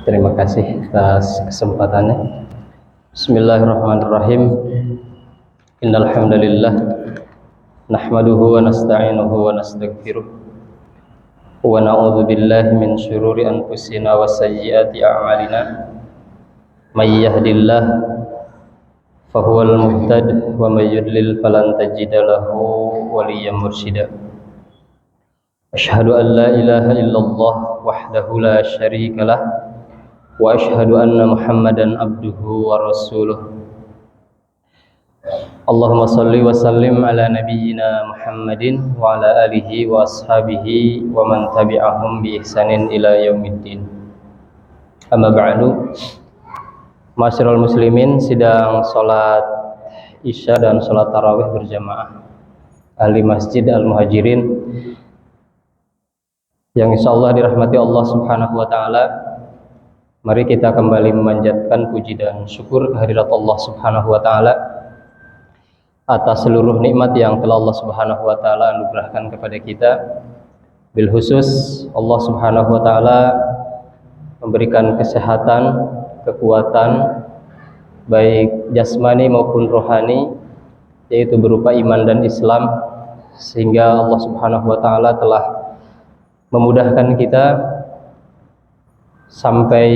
Terima kasih atas kesempatannya. Bismillahirrahmanirrahim. Innal hamdalillah nahmaduhu wa nasta'inuhu wa nastaghfiruh wa na'udzu billahi min syururi anfusina wa sayyiati a'malina. May yahdihillah fahuwal muhtad wa may yudlil falan tajida lahu waliyyan mursyida. Asyhadu an la ilaha illallah wahdahu la syarika lah wa asyhadu anna Muhammadan abduhu wa rasuluh. Allahumma salli wa sallim ala nabiyyina Muhammadin wa ala alihi wa ashabihi wa man tabi'ahum bi ihsanin ila yaumiddin. Amma ba'du. Ma'asyiral muslimin, sidang salat Isya dan salat tarawih berjamaah ahli Masjid Al-Muhajirin yang insyaallah dirahmati Allah Subhanahu wa taala. Mari kita kembali memanjatkan puji dan syukur kehadirat Allah Subhanahu wa taala atas seluruh nikmat yang telah Allah Subhanahu wa taala anugerahkan kepada kita. Bil khusus Allah Subhanahu wa taala memberikan kesehatan, kekuatan baik jasmani maupun rohani, yaitu berupa iman dan Islam, sehingga Allah Subhanahu wa taala telah memudahkan kita sampai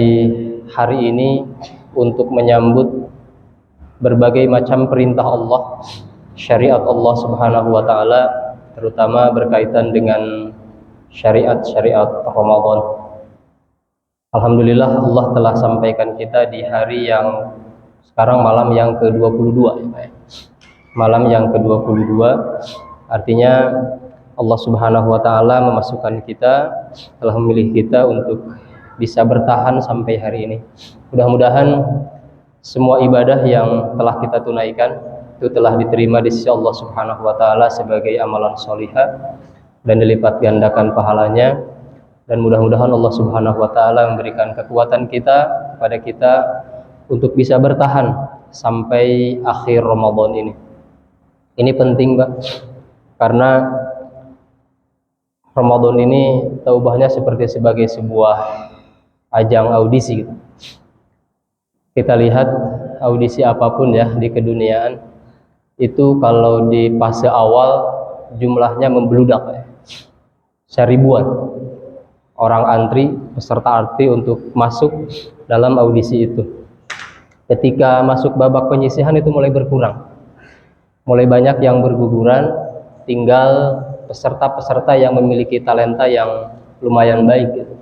hari ini untuk menyambut berbagai macam perintah Allah, syariat Allah Subhanahu wa taala, terutama berkaitan dengan syariat-syariat Ramadan. Alhamdulillah Allah telah sampaikan kita di hari yang sekarang malam yang ke-22 ya Pak. Malam yang ke-22, artinya Allah Subhanahu wa taala memasukkan kita, telah memilih kita untuk bisa bertahan sampai hari ini. Mudah-mudahan semua ibadah yang telah kita tunaikan itu telah diterima di sisi Allah Subhanahu wa taala sebagai amalan sholihah dan dilipat gandakan pahalanya, dan mudah-mudahan Allah Subhanahu wa taala memberikan kekuatan kepada kita untuk bisa bertahan sampai akhir Ramadan ini. Ini penting, Pak, karena Ramadan ini taubahnya seperti sebagai sebuah ajang audisi gitu. Kita lihat audisi apapun ya di keduniaan itu, kalau di fase awal jumlahnya membludak ya. Seribuan orang antri, peserta arti untuk masuk dalam audisi itu. Ketika masuk babak penyisihan itu mulai berkurang, mulai banyak yang berguguran, tinggal peserta-peserta yang memiliki talenta yang lumayan baik gitu.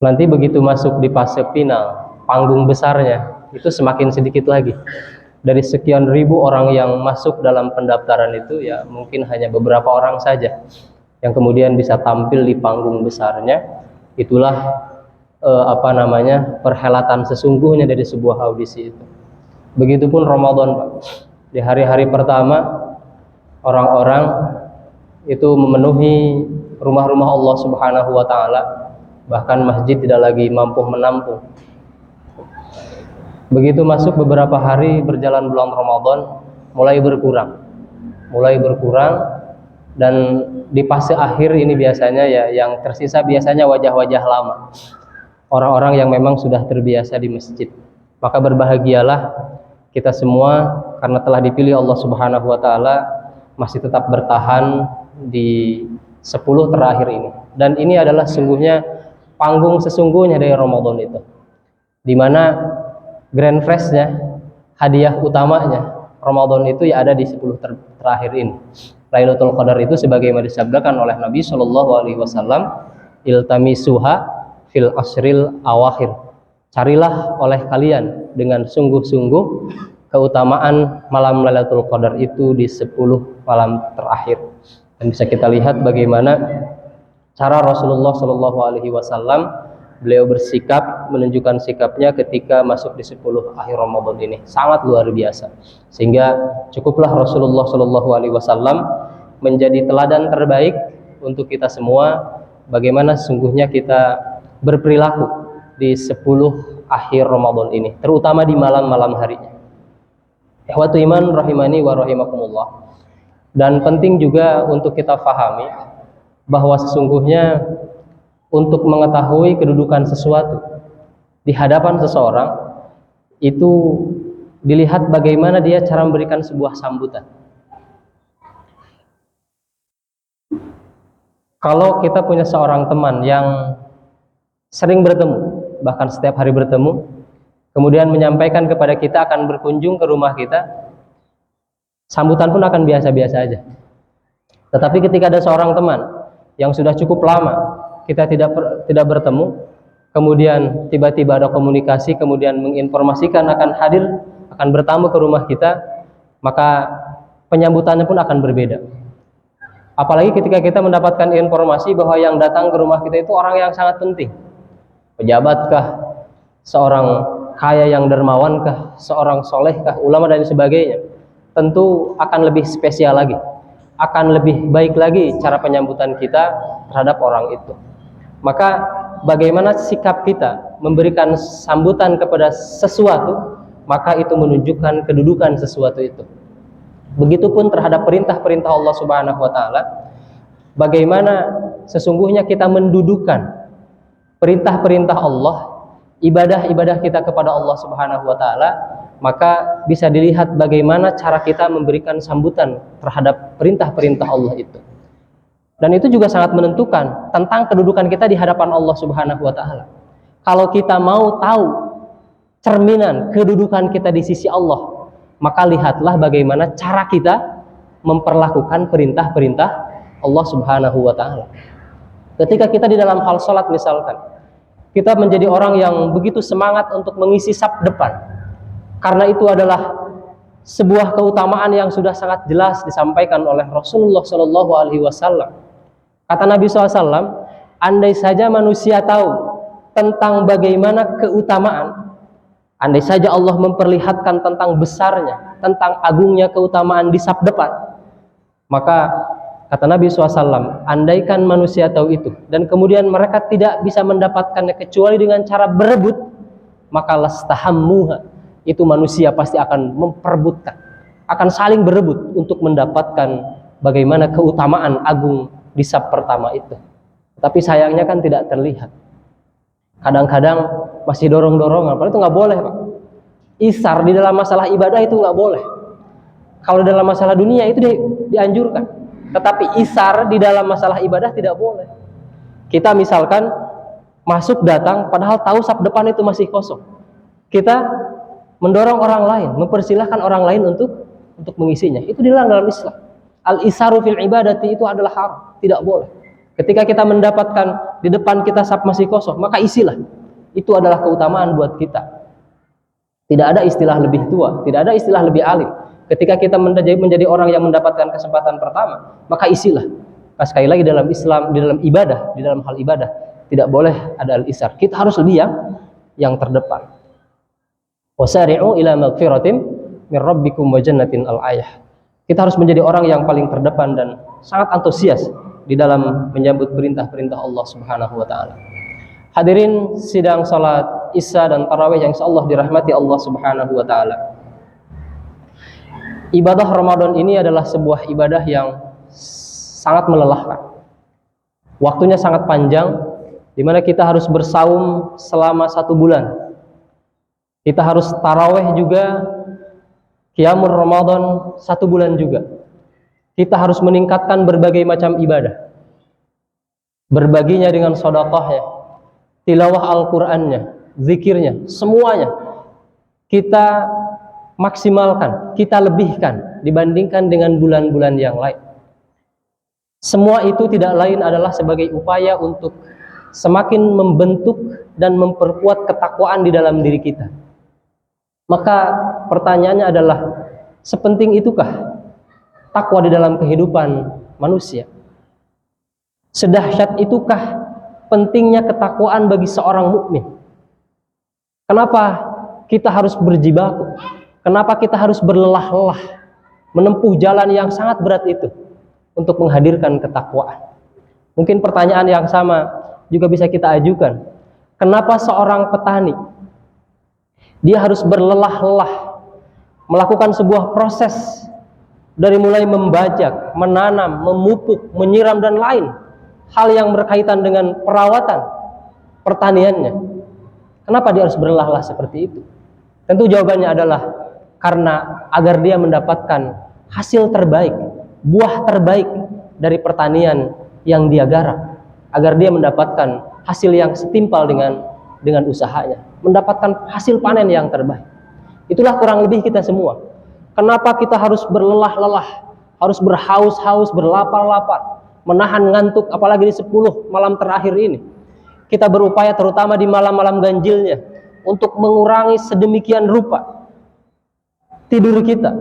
Nanti begitu masuk di fase final, panggung besarnya itu semakin sedikit lagi. Dari sekian ribu orang yang masuk dalam pendaftaran itu, ya mungkin hanya beberapa orang saja yang kemudian bisa tampil di panggung besarnya. Itulah perhelatan sesungguhnya dari sebuah audisi itu. Begitupun Ramadan, Pak. Di hari-hari pertama orang-orang itu memenuhi rumah-rumah Allah Subhanahu wa taala, bahkan masjid tidak lagi mampu menampung. Begitu masuk beberapa hari berjalan bulan Ramadan, mulai berkurang, dan di fase akhir ini biasanya ya yang tersisa biasanya wajah-wajah lama, orang-orang yang memang sudah terbiasa di masjid. Maka berbahagialah kita semua karena telah dipilih Allah Subhanahu wa taala masih tetap bertahan di 10 terakhir ini. Dan ini adalah sungguhnya panggung sesungguhnya dari Ramadan itu, di mana grand prize-nya, hadiah utamanya Ramadan itu ya ada di 10 terakhir ini. Lailatul Qadar itu sebagaimana disabdakan oleh Nabi Shallallahu alaihi wasallam, iltamisuha fil asril awakhir. Carilah oleh kalian dengan sungguh-sungguh keutamaan malam Lailatul Qadar itu di 10 malam terakhir. Dan bisa kita lihat bagaimana cara Rasulullah Shallallahu alaihi wasallam beliau bersikap, menunjukkan sikapnya ketika masuk di 10 akhir Ramadan ini sangat luar biasa, sehingga cukuplah Rasulullah Shallallahu alaihi wasallam menjadi teladan terbaik untuk kita semua, bagaimana sesungguhnya kita berperilaku di 10 akhir Ramadan ini, terutama di malam-malam harinya. Ikhwatu iman rahimani wa rahimakumullah. Dan penting juga untuk kita fahami bahwa sesungguhnya untuk mengetahui kedudukan sesuatu di hadapan seseorang, itu dilihat bagaimana dia cara memberikan sebuah sambutan. Kalau kita punya seorang teman yang sering bertemu, bahkan setiap hari bertemu, kemudian menyampaikan kepada kita akan berkunjung ke rumah kita, sambutan pun akan biasa-biasa aja. Tetapi ketika ada seorang teman yang sudah cukup lama kita tidak bertemu, kemudian tiba-tiba ada komunikasi, kemudian menginformasikan akan hadir, akan bertamu ke rumah kita, maka penyambutannya pun akan berbeda. Apalagi ketika kita mendapatkan informasi bahwa yang datang ke rumah kita itu orang yang sangat penting, pejabatkah, seorang kaya yang dermawankah, seorang solehkah, ulama dan sebagainya, tentu akan lebih spesial lagi, akan lebih baik lagi cara penyambutan kita terhadap orang itu. Maka bagaimana sikap kita memberikan sambutan kepada sesuatu, maka itu menunjukkan kedudukan sesuatu itu. Begitupun terhadap perintah-perintah Allah Subhanahu wa taala, bagaimana sesungguhnya kita mendudukan perintah-perintah Allah, ibadah-ibadah kita kepada Allah Subhanahu wa taala, maka bisa dilihat bagaimana cara kita memberikan sambutan terhadap perintah-perintah Allah itu. Dan itu juga sangat menentukan tentang kedudukan kita di hadapan Allah Subhanahu wa taala. Kalau kita mau tahu cerminan kedudukan kita di sisi Allah, maka lihatlah bagaimana cara kita memperlakukan perintah-perintah Allah Subhanahu wa taala. Ketika kita di dalam hal sholat misalkan, kita menjadi orang yang begitu semangat untuk mengisi saf depan, karena itu adalah sebuah keutamaan yang sudah sangat jelas disampaikan oleh Rasulullah Shallallahu Alaihi Wasallam. Kata Nabi SAW, andai saja manusia tahu tentang bagaimana keutamaan, andai saja Allah memperlihatkan tentang besarnya, tentang agungnya keutamaan di saf depan, maka kata Nabi SAW, andaikan manusia tahu itu dan kemudian mereka tidak bisa mendapatkannya kecuali dengan cara berebut, maka lastahammuha, itu manusia pasti akan memperebutkan, akan saling berebut untuk mendapatkan bagaimana keutamaan agung di saf pertama itu. Tapi sayangnya kan tidak terlihat. Kadang-kadang masih dorong-dorongan, padahal itu nggak boleh, Pak. Isar di dalam masalah ibadah itu nggak boleh. Kalau dalam masalah dunia itu dianjurkan, tetapi isar di dalam masalah ibadah tidak boleh. Kita misalkan masuk datang, padahal tahu saf depan itu masih kosong, kita mendorong orang lain, mempersilahkan orang lain untuk mengisinya, itu dilarang dalam Islam. Al-isaru fil ibadati itu adalah haram, tidak boleh. Ketika kita mendapatkan di depan kita saf masih kosong, maka isilah. Itu adalah keutamaan buat kita. Tidak ada istilah lebih tua, tidak ada istilah lebih alim. Ketika kita menjadi orang yang mendapatkan kesempatan pertama, maka isilah. Sekali lagi dalam Islam, di dalam ibadah, di dalam hal ibadah, tidak boleh ada al-isar. Kita harus lebih yang terdepan. Wasari'u ila maghfiratin min rabbikum wa jannatin al-ayah. Kita harus menjadi orang yang paling terdepan dan sangat antusias di dalam menyambut perintah-perintah Allah Subhanahu wa taala. Hadirin sidang salat Isya dan Tarawih yang insyaallah dirahmati Allah Subhanahu wa taala. Ibadah Ramadan ini adalah sebuah ibadah yang sangat melelahkan. Waktunya sangat panjang, di mana kita harus bersaum selama 1 bulan. Kita harus taraweh juga, qiyamul Ramadan 1 bulan juga. Kita harus meningkatkan berbagai macam ibadah, berbaginya dengan sedekahnya, tilawah Al-Qur'annya, zikirnya, semuanya kita maksimalkan, kita lebihkan dibandingkan dengan bulan-bulan yang lain. Semua itu tidak lain adalah sebagai upaya untuk semakin membentuk dan memperkuat ketakwaan di dalam diri kita. Maka pertanyaannya adalah, sepenting itukah takwa di dalam kehidupan manusia? Sedahsyat itukah pentingnya ketakwaan bagi seorang mukmin? Kenapa kita harus berjibaku? Kenapa kita harus berlelah-lelah menempuh jalan yang sangat berat itu untuk menghadirkan ketakwaan? Mungkin pertanyaan yang sama juga bisa kita ajukan. Kenapa seorang petani dia harus berlelah-lelah melakukan sebuah proses dari mulai membajak, menanam, memupuk, menyiram dan lain, hal yang berkaitan dengan perawatan pertaniannya. Kenapa dia harus berlelah-lelah seperti itu? Tentu jawabannya adalah karena agar dia mendapatkan hasil terbaik, buah terbaik dari pertanian yang dia garap, agar dia mendapatkan hasil yang setimpal dengan usahanya, mendapatkan hasil panen yang terbaik. Itulah kurang lebih kita semua. Kenapa kita harus berlelah-lelah, harus berhaus-haus, berlapar-lapar, menahan ngantuk, apalagi di 10 malam terakhir ini. Kita berupaya terutama di malam-malam ganjilnya untuk mengurangi sedemikian rupa tidur kita.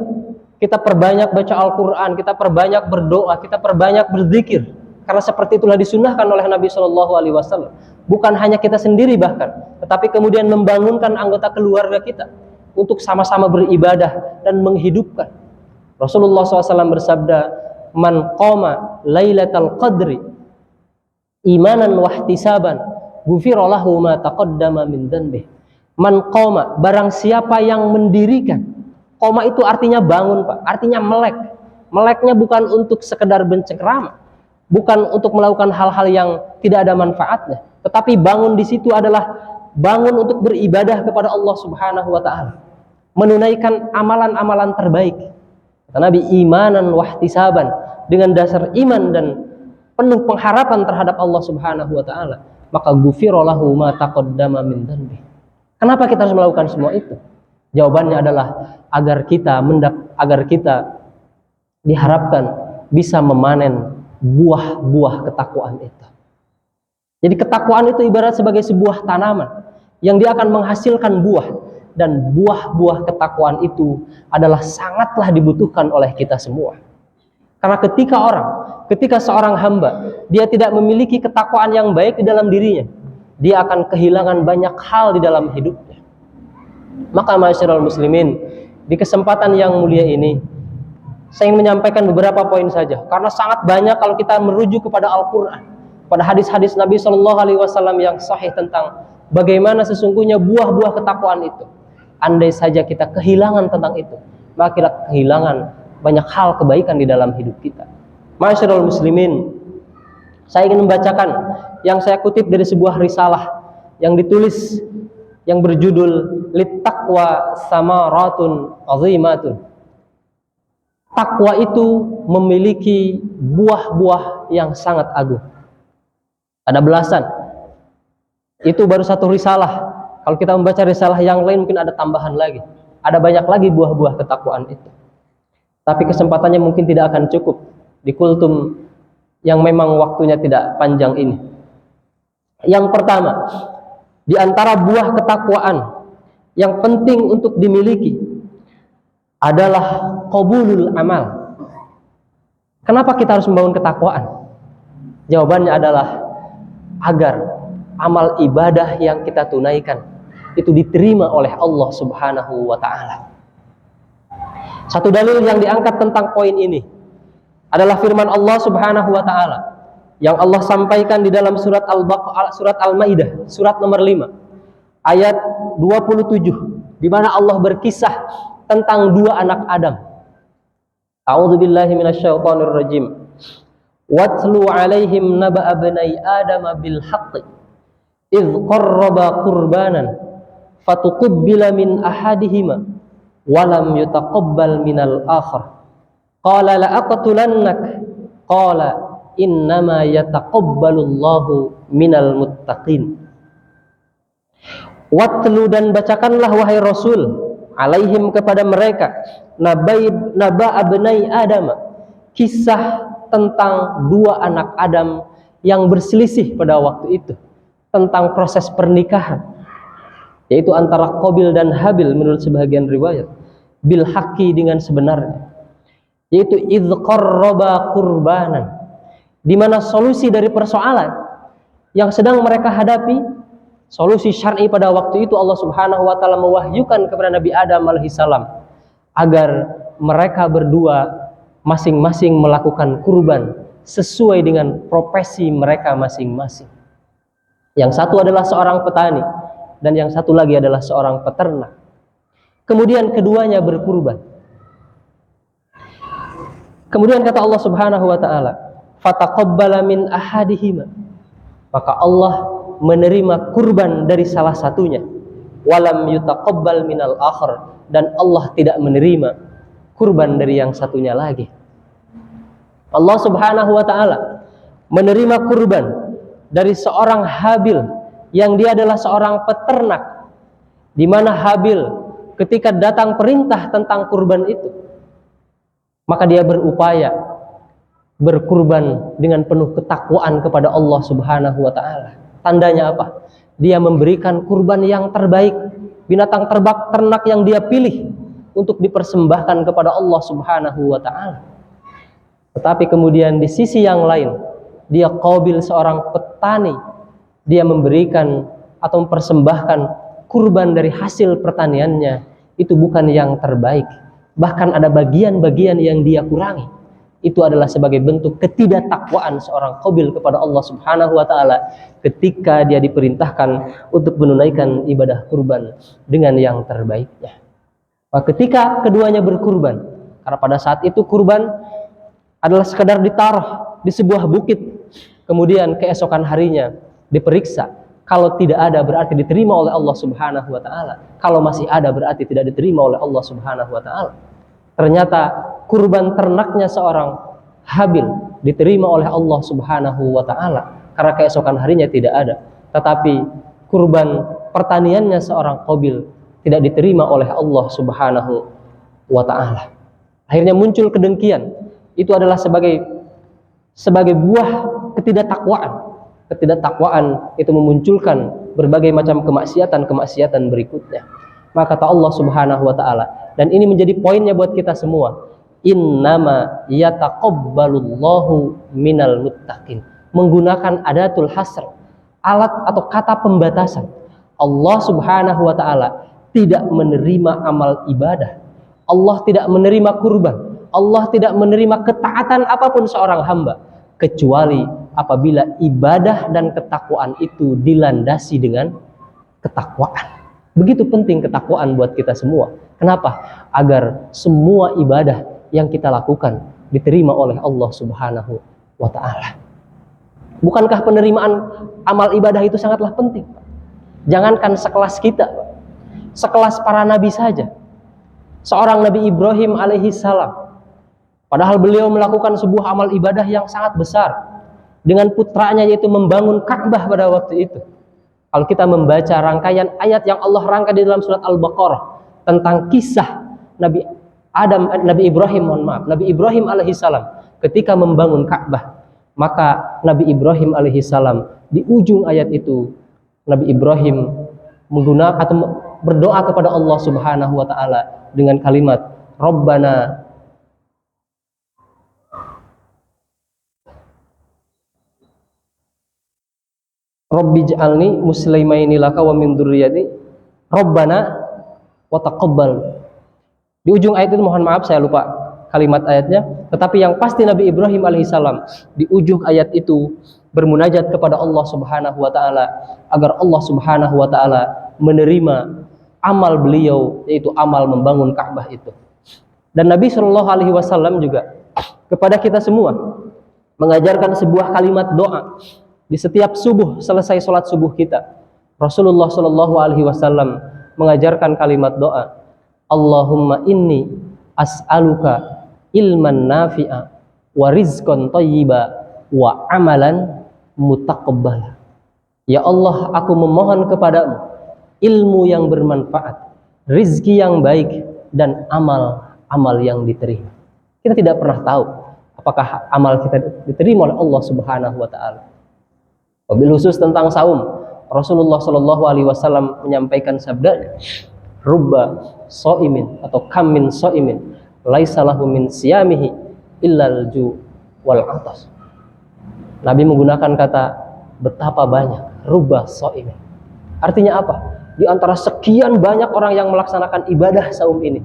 Kita perbanyak baca Al-Quran, kita perbanyak berdoa, kita perbanyak berzikir. Karena seperti itulah disunnahkan oleh Nabi Shallallahu Alaihi Wasallam. Bukan hanya kita sendiri bahkan, tetapi kemudian membangunkan anggota keluarga kita untuk sama-sama beribadah dan menghidupkan. Rasulullah SAW bersabda, "Man qama lailatal qadri imanan wahtisaban, ghufira lahu ma taqaddama min dhanbih." Man qama, barang siapa yang mendirikan. Qoma itu artinya bangun, Pak. Artinya melek. Meleknya bukan untuk sekedar bercengkrama, bukan untuk melakukan hal-hal yang tidak ada manfaatnya, tetapi bangun di situ adalah bangun untuk beribadah kepada Allah Subhanahu wa taala, menunaikan amalan-amalan terbaik. Kata Nabi, imanan wahtisaban, dengan dasar iman dan penuh pengharapan terhadap Allah Subhanahu wa taala, maka ghufira lahu ma taqaddama min dhanbi. Kenapa kita harus melakukan semua itu? Jawabannya adalah agar kita diharapkan bisa memanen buah-buah ketakwaan itu. Jadi ketakwaan itu ibarat sebagai sebuah tanaman yang dia akan menghasilkan buah, dan buah-buah ketakwaan itu adalah sangatlah dibutuhkan oleh kita semua. Karena ketika seorang hamba dia tidak memiliki ketakwaan yang baik di dalam dirinya, dia akan kehilangan banyak hal di dalam hidupnya. Maka ma'asyiral muslimin, di kesempatan yang mulia ini saya ingin menyampaikan beberapa poin saja, karena sangat banyak kalau kita merujuk kepada Al-Quran, pada hadis-hadis Nabi Shallallahu Alaihi Wasallam yang sahih tentang bagaimana sesungguhnya buah-buah ketakwaan itu. Andai saja kita kehilangan tentang itu, maka kita kehilangan banyak hal kebaikan di dalam hidup kita. Ma'asyiral muslimin, saya ingin membacakan yang saya kutip dari sebuah risalah yang ditulis yang berjudul Littaqwa Samaratun Azimatun. Takwa itu memiliki buah-buah yang sangat agung. Ada belasan. Itu baru satu risalah. Kalau kita membaca risalah yang lain mungkin ada tambahan lagi. Ada banyak lagi buah-buah ketakwaan itu. Tapi kesempatannya mungkin tidak akan cukup di kultum yang memang waktunya tidak panjang ini. Yang pertama, di antara buah ketakwaan yang penting untuk dimiliki adalah qabulul amal. Kenapa kita harus membangun ketakwaan? Jawabannya adalah agar amal ibadah yang kita tunaikan itu diterima oleh Allah Subhanahu wa taala. Satu dalil yang diangkat tentang poin ini adalah firman Allah Subhanahu wa taala yang Allah sampaikan di dalam surat Al-Maidah, surat nomor 5, ayat 27, di mana Allah berkisah tentang dua anak Adam. A'udzubillahi minasyaitonir rajim. Watlu 'alaihim naba'a bani Adam bil haqqi idz qarraba qurbanan fatuqabbala min ahadihima wa lam yutaqabbal minal akhar. Qala la aqtulannak qala innama yataqabbalullahu minal muttaqin. Watlu, dan bacakanlah wahai Rasul, alaihim kepada mereka, naba'a bani Adam, kisah tentang dua anak Adam yang berselisih pada waktu itu tentang proses pernikahan, yaitu antara Qabil dan Habil menurut sebagian riwayat, bil haqqi, dengan sebenarnya, yaitu idz qarraba qurbanan, di mana solusi dari persoalan yang sedang mereka hadapi, solusi syar'i pada waktu itu, Allah Subhanahu wa taala mewahyukan kepada Nabi Adam alaihissalam agar mereka berdua masing-masing melakukan kurban sesuai dengan profesi mereka masing-masing. Yang satu adalah seorang petani dan yang satu lagi adalah seorang peternak. Kemudian keduanya berkurban. Kemudian kata Allah Subhanahu wa taala, fataqabbala min ahadihima, maka Allah menerima kurban dari salah satunya, walam yutaqabbal minal akhar, dan Allah tidak menerima kurban dari yang satunya lagi. Allah Subhanahu wa taala menerima kurban dari seorang Habil yang dia adalah seorang peternak, di mana Habil ketika datang perintah tentang kurban itu, maka dia berupaya berkurban dengan penuh ketakwaan kepada Allah Subhanahu wa taala. Tandanya apa? Dia memberikan kurban yang terbaik, binatang ternak yang dia pilih untuk dipersembahkan kepada Allah Subhanahu wa taala. Tetapi kemudian di sisi yang lain, dia Qabil, seorang petani, dia memberikan atau mempersembahkan kurban dari hasil pertaniannya, itu bukan yang terbaik. Bahkan ada bagian-bagian yang dia kurangi. Itu adalah sebagai bentuk ketidaktakwaan seorang Qabil kepada Allah Subhanahu wa taala ketika dia diperintahkan untuk menunaikan ibadah kurban dengan yang terbaiknya. Maka ketika keduanya berkurban, karena pada saat itu kurban adalah sekedar ditaruh di sebuah bukit, kemudian keesokan harinya diperiksa. Kalau tidak ada berarti diterima oleh Allah Subhanahu wa taala. Kalau masih ada berarti tidak diterima oleh Allah Subhanahu wa taala. Ternyata kurban ternaknya seorang Habil diterima oleh Allah Subhanahu wa taala karena keesokan harinya tidak ada. Tetapi kurban pertaniannya seorang Qabil tidak diterima oleh Allah Subhanahu wa taala. Akhirnya muncul kedengkian. Itu adalah sebagai buah ketidaktakwaan. Ketidaktakwaan itu memunculkan berbagai macam kemaksiatan berikutnya. Maka kata Allah Subhanahu wa taala, dan ini menjadi poinnya buat kita semua, innama yataqabbalullahu minal muttaqin, menggunakan adatul hasr, alat atau kata pembatasan. Allah Subhanahu wa taala tidak menerima amal ibadah, Allah tidak menerima kurban, Allah tidak menerima ketaatan apapun seorang hamba kecuali apabila ibadah dan ketakwaan itu dilandasi dengan ketakwaan. Begitu penting ketakwaan buat kita semua. Kenapa? Agar semua ibadah yang kita lakukan diterima oleh Allah Subhanahu wa taala. Bukankah penerimaan amal ibadah itu sangatlah penting? Jangankan sekelas kita, sekelas para nabi saja. Seorang Nabi Ibrahim alaihi salam, padahal beliau melakukan sebuah amal ibadah yang sangat besar dengan putranya, yaitu membangun Ka'bah pada waktu itu. Kalau kita membaca rangkaian ayat yang Allah rangkai di dalam surat Al-Baqarah tentang kisah Nabi Ibrahim alaihissalam ketika membangun Ka'bah, maka Nabi Ibrahim alaihissalam di ujung ayat itu Nabi Ibrahim menggunakan atau berdoa kepada Allah Subhanahu wa taala dengan kalimat Rabbana Rabbij'alni muslimaini laka wa min dzurriyyati Rabbana wa taqabbal. Di ujung ayat itu, mohon maaf saya lupa kalimat ayatnya, tetapi yang pasti Nabi Ibrahim alaihissalam di ujung ayat itu bermunajat kepada Allah Subhanahu wa taala agar Allah Subhanahu wa taala menerima amal beliau, yaitu amal membangun Ka'bah itu. Dan Nabi Shallallahu alaihi wasallam juga kepada kita semua mengajarkan sebuah kalimat doa di setiap subuh, selesai sholat subuh kita. Rasulullah Shallallahu alaihi wasallam mengajarkan kalimat doa, Allahumma inni as'aluka ilman nafi'a wa rizqan thayyiba wa amalan mutaqabbala. Ya Allah, aku memohon kepadamu ilmu yang bermanfaat, rizki yang baik, dan amal yang diterima. Kita tidak pernah tahu apakah amal kita diterima oleh Allah Subhanahu wa taala. Wabil khusus tentang saum, Rasulullah Shallallahu alaihi wasallam menyampaikan sabdanya, rubba shaimin atau kam min shaimin laisa lahu min siyamihi illal ju wal atas. Nabi menggunakan kata betapa banyak, rubba shaimin. Artinya apa? Di antara sekian banyak orang yang melaksanakan ibadah saum ini,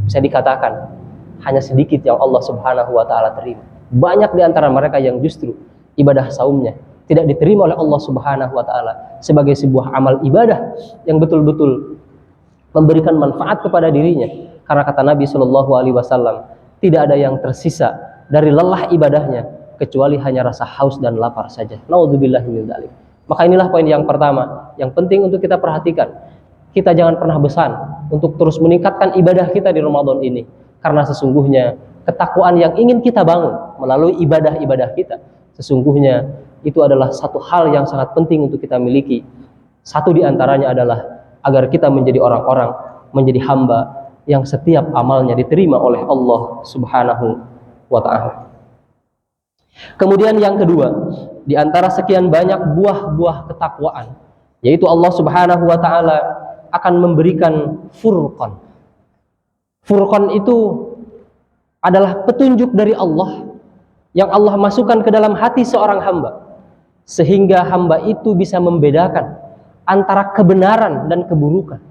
bisa dikatakan hanya sedikit yang Allah Subhanahu wa taala terima. Banyak di antara mereka yang justru ibadah saumnya tidak diterima oleh Allah Subhanahu wa taala sebagai sebuah amal ibadah yang betul-betul memberikan manfaat kepada dirinya. Karena kata Nabi Shallallahu alaihi wasallam, tidak ada yang tersisa dari lelah ibadahnya kecuali hanya rasa haus dan lapar saja. Naudzubillahi min dzalik. Maka inilah poin yang pertama yang penting untuk kita perhatikan. Kita jangan pernah bosan untuk terus meningkatkan ibadah kita di Ramadan ini, karena sesungguhnya ketakwaan yang ingin kita bangun melalui ibadah-ibadah kita, sesungguhnya itu adalah satu hal yang sangat penting untuk kita miliki. Satu di antaranya adalah agar kita menjadi orang-orang, menjadi hamba yang setiap amalnya diterima oleh Allah Subhanahu wa ta'ala. Kemudian yang kedua, di antara sekian banyak buah-buah ketakwaan, yaitu Allah Subhanahu wa ta'ala akan memberikan furqan. Furqan itu adalah petunjuk dari Allah yang Allah masukkan ke dalam hati seorang hamba, sehingga hamba itu bisa membedakan antara kebenaran dan keburukan,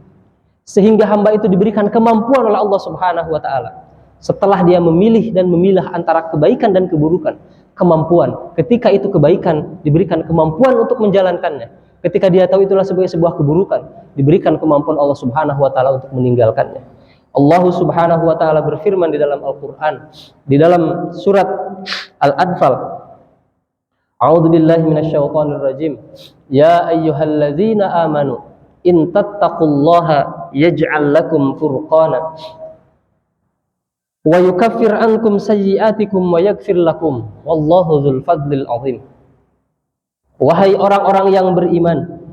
sehingga hamba itu diberikan kemampuan oleh Allah Subhanahu wa ta'ala. Setelah dia memilih dan memilah antara kebaikan dan keburukan, kemampuan, ketika itu kebaikan, diberikan kemampuan untuk menjalankannya. Ketika dia tahu itulah sebagai sebuah keburukan, diberikan kemampuan Allah Subhanahu wa ta'ala untuk meninggalkannya. Allah Subhanahu wa ta'ala berfirman di dalam Al-Quran, di dalam surat Al-Anfal, A'udzu billahi minasyaitonir rajim. Ya ayyuhalladzina amanu in tattaqullaha yaj'al lakum furqana wa yukaffir ankum sayyi'atikum wa yaghfir lakum wallahu dzul fadlil azim. Wahai orang-orang yang beriman,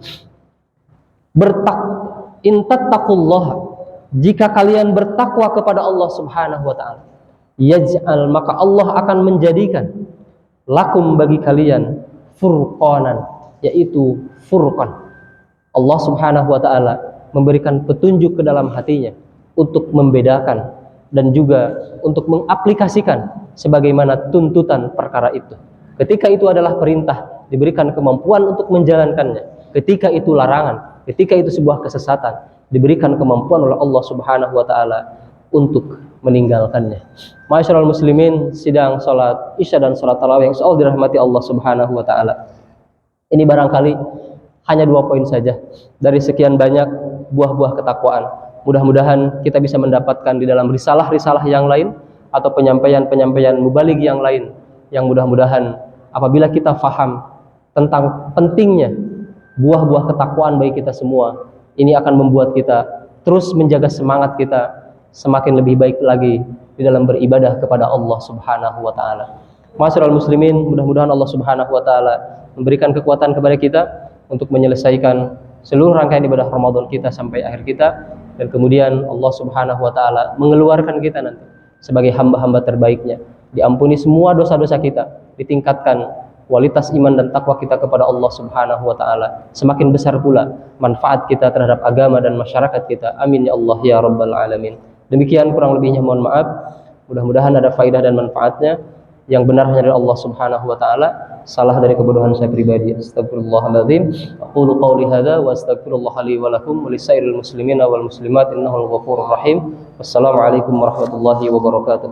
in tattaqullaha, jika kalian bertakwa kepada Allah Subhanahu wa ta'ala, yaj'al, maka Allah akan menjadikan lakum, bagi kalian, furqanan, yaitu furqan. Allah Subhanahu wa ta'ala memberikan petunjuk ke dalam hatinya untuk membedakan dan juga untuk mengaplikasikan sebagaimana tuntutan perkara itu. Ketika itu adalah perintah, diberikan kemampuan untuk menjalankannya. Ketika itu larangan, ketika itu sebuah kesesatan, diberikan kemampuan oleh Allah Subhanahu wa ta'ala untuk meninggalkannya. Ma'asyiral muslimin, sidang salat Isya dan salat tarawih yang selalu dirahmati Allah Subhanahu wa ta'ala. Ini barangkali hanya 2 poin saja dari sekian banyak buah-buah ketakwaan. Mudah-mudahan kita bisa mendapatkan di dalam risalah-risalah yang lain atau penyampaian-penyampaian mubaligh yang lain, yang mudah-mudahan apabila kita faham tentang pentingnya buah-buah ketakwaan bagi kita semua, ini akan membuat kita terus menjaga semangat kita semakin lebih baik lagi di dalam beribadah kepada Allah Subhanahu wa ta'ala. Ma'asyiral muslimin, mudah-mudahan Allah Subhanahu wa ta'ala memberikan kekuatan kepada kita untuk menyelesaikan seluruh rangkaian ibadah Ramadan kita sampai akhir kita, dan kemudian Allah Subhanahu wa ta'ala mengeluarkan kita nanti sebagai hamba-hamba terbaiknya, diampuni semua dosa-dosa kita, ditingkatkan kualitas iman dan takwa kita kepada Allah Subhanahu wa ta'ala, semakin besar pula manfaat kita terhadap agama dan masyarakat kita. Amin ya Allah ya rabbal alamin. Demikian kurang lebihnya mohon maaf. Mudah-mudahan ada faidah dan manfaatnya. Yang benar hanya dari Allah Subhanahu wa ta'ala, salah dari kebodohan saya pribadi. Astagfirullahaladzim. Aqulu qawli hadza wa astaghfirullah li wa lakum wa lisairil muslimina wal muslimat innahu al-ghafurur rahim. Wassalamualaikum warahmatullahi wabarakatuh.